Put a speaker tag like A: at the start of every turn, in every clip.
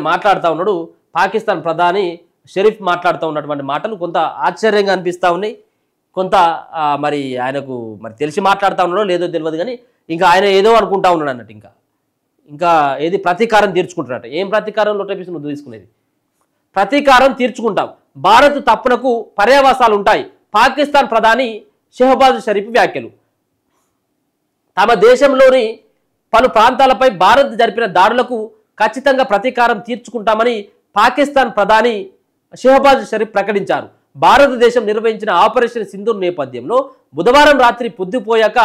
A: మాట్లాడుతూ ఉన్నాడు. పాకిస్తాన్ ప్రధాని షరీఫ్ మాట్లాడుతూ ఉన్నటువంటి మాటలు కొంత ఆశ్చర్యంగా అనిపిస్తూ ఉన్నాయి. కొంత మరి ఆయనకు మరి తెలిసి మాట్లాడుతూ ఉన్నాడో లేదో తెలియదు, కానీ ఇంకా ఆయన ఏదో అనుకుంటా ఉన్నాడు అన్నట్టు. ఇంకా ఏది ప్రతీకారం తీర్చుకుంటున్నట్ట. ఏం ప్రతీకారం లోటేపిసి నువ్వు తీసుకునేది? ప్రతీకారం తీర్చుకుంటాం, భారత్ తప్పునకు పర్యవసాలు ఉంటాయి. పాకిస్తాన్ ప్రధాని షెహబాజ్ షరీఫ్ వ్యాఖ్యలు. తమ దేశంలోని పలు ప్రాంతాలపై భారత్ జరిపిన దాడులకు ఖచ్చితంగా ప్రతీకారం తీర్చుకుంటామని పాకిస్తాన్ ప్రధాని షెహబాజ్ షరీఫ్ ప్రకటించారు. భారతదేశం నిర్వహించిన ఆపరేషన్ సింధూర్ నేపథ్యంలో బుధవారం రాత్రి పొద్దుపోయాక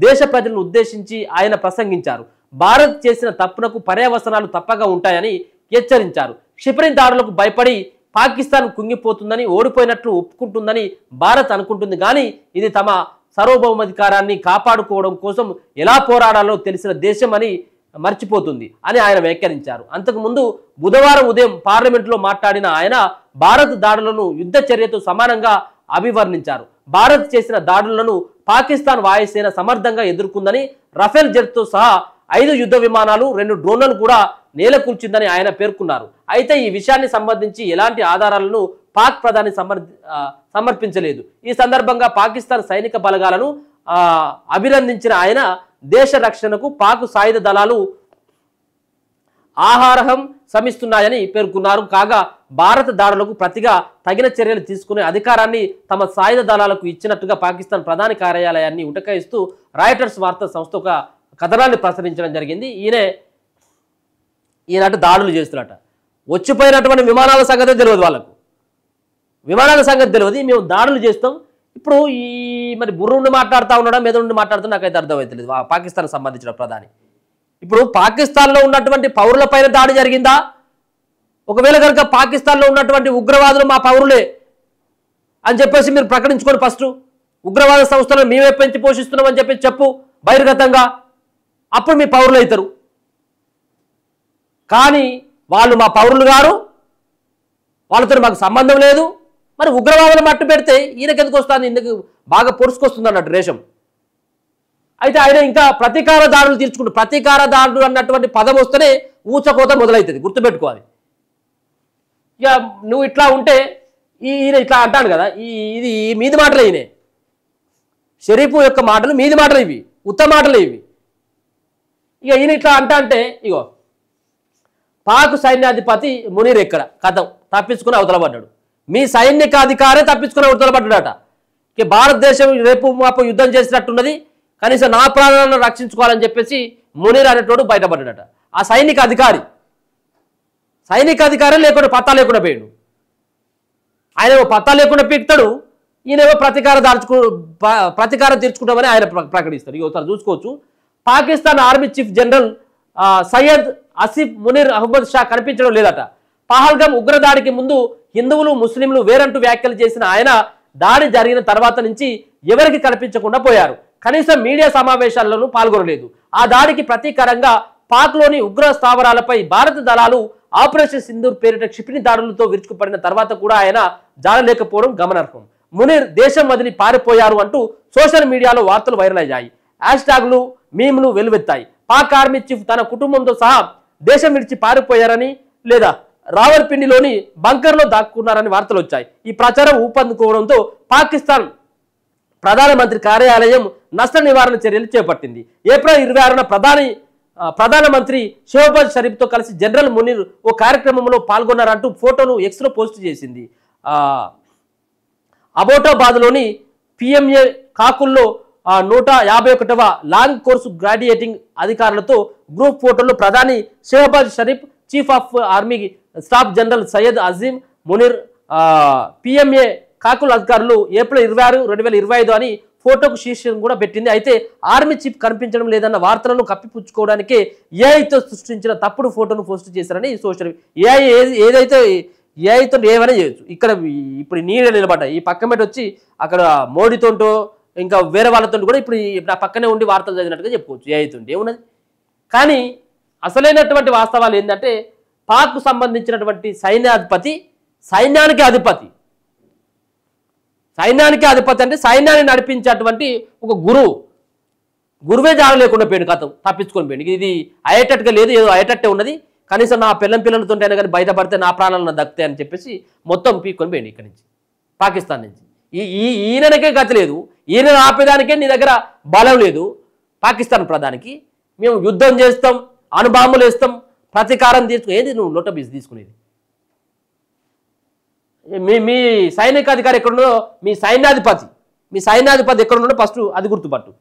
A: దేశ ప్రజలను ఉద్దేశించి ఆయన ప్రసంగించారు. భారత్ చేసిన తప్పునకు పర్యవసనాలు తప్పగా ఉంటాయని హెచ్చరించారు. క్షిపణి దాడులకు భయపడి పాకిస్తాన్ కుంగిపోతుందని, ఓడిపోయినట్లు ఒప్పుకుంటుందని భారత్ అనుకుంటుంది, కానీ ఇది తమ సార్వభౌమాధికారాన్ని కాపాడుకోవడం కోసం ఎలా పోరాడాలో తెలిసిన దేశం అని మర్చిపోతుంది అని ఆయన వ్యాఖ్యానించారు. అంతకుముందు బుధవారం ఉదయం పార్లమెంట్లో మాట్లాడిన ఆయన భారత్ దాడులను యుద్ధ చర్యతో సమానంగా అభివర్ణించారు. భారత్ చేసిన దాడులను పాకిస్తాన్ వాయుసేన సమర్థంగా ఎదుర్కొందని, రఫేల్ జెట్తో సహా 5 యుద్ధ విమానాలు, 2 డ్రోన్లను కూడా నేలకూల్చిందని ఆయన పేర్కొన్నారు. అయితే ఈ విషయాన్ని సంబంధించి ఎలాంటి ఆధారాలను పాక్ ప్రధాని సమర్పించలేదు. ఈ సందర్భంగా పాకిస్తాన్ సైనిక బలగాలను అభినందించిన ఆయన దేశ రక్షణకు పాక్ సాయుధ దళాలు ఆహారహం శ్రమిస్తున్నాయని పేర్కొన్నారు. కాగా భారత దాడులకు ప్రతిగా తగిన చర్యలు తీసుకునే అధికారాన్ని తమ సాయుధ దళాలకు ఇచ్చినట్టుగా పాకిస్తాన్ ప్రధాని కార్యాలయాన్ని ఉటకాయిస్తూ రాయిటర్స్ వార్తా సంస్థ ఒక కథనాన్ని ప్రచురించడం జరిగింది. ఈనాటి దాడులు చేస్తున్నట. వచ్చిపోయినటువంటి విమానాల సంగతి తెలియదు, వాళ్ళకు విమానాల సంగతి తెలియదు, మేము దాడులు చేస్తాం. ఇప్పుడు ఈ మరి బుర్ర నుండి మాట్లాడుతూ ఉన్నాడా మీద నుండి మాట్లాడుతున్నా నాకైతే అర్థమవుతలేదు పాకిస్తాన్కి సంబంధించిన ప్రధాని. ఇప్పుడు పాకిస్తాన్లో ఉన్నటువంటి పౌరులపైన దాడి జరిగిందా? ఒకవేళ కనుక పాకిస్తాన్లో ఉన్నటువంటి ఉగ్రవాదులు మా పౌరులే అని చెప్పేసి మీరు ప్రకటించుకొని ఫస్ట్ ఉగ్రవాద సంస్థలను మేమే పెంచి పోషిస్తున్నామని చెప్పేసి చెప్పు బహిర్గతంగా, అప్పుడు మీ పౌరులు అవుతారు. కానీ వాళ్ళు మా పౌరులు గారు, వాళ్ళతో మాకు సంబంధం లేదు. మరి ఉగ్రవాదులు మట్టు పెడితే ఈయనకెందుకు వస్తుంది? ఇందుకు బాగా పొడుచుకొస్తుంది అన్నట్టు రేషం. అయితే ఆయన ఇంకా ప్రతీకార దాడులు తీర్చుకుంటూ, ప్రతీకార దాడులు అన్నటువంటి పదం వస్తేనే ఊచకోత మొదలవుతుంది, గుర్తుపెట్టుకోవాలి. ఇక నువ్వు ఇట్లా ఉంటే ఈయన ఇట్లా అంటాను కదా, ఇది మీది మాటలే. ఈయనే షరీఫ్ యొక్క మాటలు మీది మాటలు, ఇవి ఉత్త మాటలే ఇవి. ఇక ఈయన ఇట్లా అంటే ఇగో పాక్ సైన్యాధిపతి మునీర్ ఎక్కడ కథం తప్పించుకుని అవతల పడ్డాడు. మీ సైనిక అధికారే తప్పించుకుని అవతల పడ్డాడట. ఇక భారతదేశం రేపు మాపు యుద్ధం చేసినట్టున్నది, కనీసం నా ప్రాణాలను రక్షించుకోవాలని చెప్పేసి మునీర్ అనేటోడు బయటపడ్డాడట. ఆ సైనిక అధికారే లేకుండా పత్తా లేకుండా పోయాడు. ఆయన పత్తా లేకుండా పీకుతాడు, ఈయనేమో ప్రతీకారం తీర్చుకుంటామని ఆయన ప్రకటిస్తాడు. ఇక ఒకసారి చూసుకోవచ్చు. Pakistan army chief general Syed Asif Munir Ahmed Shah కనిపించడం లేదట. పహల్గామ్ ఉగ్రదాడికి ముందు హిందువులు ముస్లింలు వేరంటూ వ్యాఖ్యలు చేసిన ఆయన దాడి జరిగిన తర్వాత నుంచి ఎవరికి కనిపించకుండా పోయారు. కనీసం మీడియా సమావేశాల్లోనూ పాల్గొనలేదు. ఆ దాడికి ప్రతీకారంగా పాక్లోని ఉగ్ర స్థావరాలపై భారత దళాలు ఆపరేషన్ సింధూర్ పేరిట క్షిపణి దాడులతో విరుచుకుపడిన తర్వాత కూడా ఆయన జాడలేకపోవడం గమనార్హం. మునీర్ దేశం వదిలి పారిపోయారు అంటూ సోషల్ మీడియాలో వార్తలు వైరల్ అయ్యాయి. హ్యాష్ ట్యాగ్లు, మీమ్లు వెలువెత్తాయి. పాక్ ఆర్మీ చీఫ్ తన కుటుంబంతో సహా దేశం విడిచి పారిపోయారని లేదా రావల్పిండిలోని బంకర్లో దాక్కున్నారని వార్తలు వచ్చాయి. ఈ ప్రచారం ఊపందుకోవడంతో పాకిస్తాన్ ప్రధానమంత్రి కార్యాలయం నష్ట నివారణ చర్యలు చేపట్టింది. ఏప్రిల్ 26న ప్రధానమంత్రి షెహబాజ్ షరీఫ్తో కలిసి జనరల్ మునీర్ ఓ కార్యక్రమంలో పాల్గొన్నారంటూ ఫోటోను ఎక్స్లో పోస్ట్ చేసింది. అబోటాబాద్లోని పిఎంఏ కాకుల్లో 151వ లాంగ్ కోర్సు గ్రాడ్యుయేటింగ్ అధికారులతో గ్రూప్ ఫోటోలో ప్రధాని Shehbaz Sharif, chief of army staff general Syed Asim Munir, PMA కాకుల అధికారులు ఏప్రిల్ 26, 2025 అని ఫోటోకు శీర్షికం కూడా పెట్టింది. అయితే ఆర్మీ చీఫ్ కనిపించడం లేదన్న వార్తలను కప్పిపుచ్చుకోవడానికే ఏఐతో సృష్టించిన తప్పుడు ఫోటోను పోస్ట్ చేశారని సోషల్ ఏఐతో ఏమైనా చేయొచ్చు. ఇక్కడ ఇప్పుడు నీడ నిలబడ్డ ఈ పక్కన వచ్చి అక్కడ మోడీతోంటో ఇంకా వేరే వాళ్ళతో కూడా ఇప్పుడు నా పక్కనే ఉండి వార్తలు చదివినట్టుగా చెప్పుకోవచ్చు. ఏఐతుంటే ఏమున్నది. కానీ అసలైనటువంటి వాస్తవాలు ఏంటంటే పాక్కు సంబంధించినటువంటి సైన్యానికి అధిపతి అంటే సైన్యాన్ని నడిపించేటువంటి ఒక గురువే జాడ లేకుండా పోయింది, కథం తప్పించుకొని పోయింది. ఇది అయ్యేటట్టుగా లేదు, ఏదో అయ్యేటట్టే ఉన్నది. కనీసం నా పిల్లలతోటైనా కానీ బయటపడితే నా ప్రాణాలను దక్కుతాయి అని చెప్పేసి మొత్తం పీక్కొని పోయింది ఇక్కడి నుంచి, పాకిస్తాన్ నుంచి. ఈయనకే గతి లేదు, ఈయనను ఆపేదానికే నీ దగ్గర బలం లేదు. పాకిస్తాన్ ప్రధానికి మేము యుద్ధం చేస్తాం, అణుబాంబులు వేస్తాం, ప్రతీకారం తీసుకు ఏది నువ్వు లొట్ట బీసి తీసుకునేది? మీ సైనికాధికారి ఎక్కడున్నదో, మీ సైన్యాధిపతి ఎక్కడున్నాడో ఫస్ట్ అది గుర్తుపట్టు.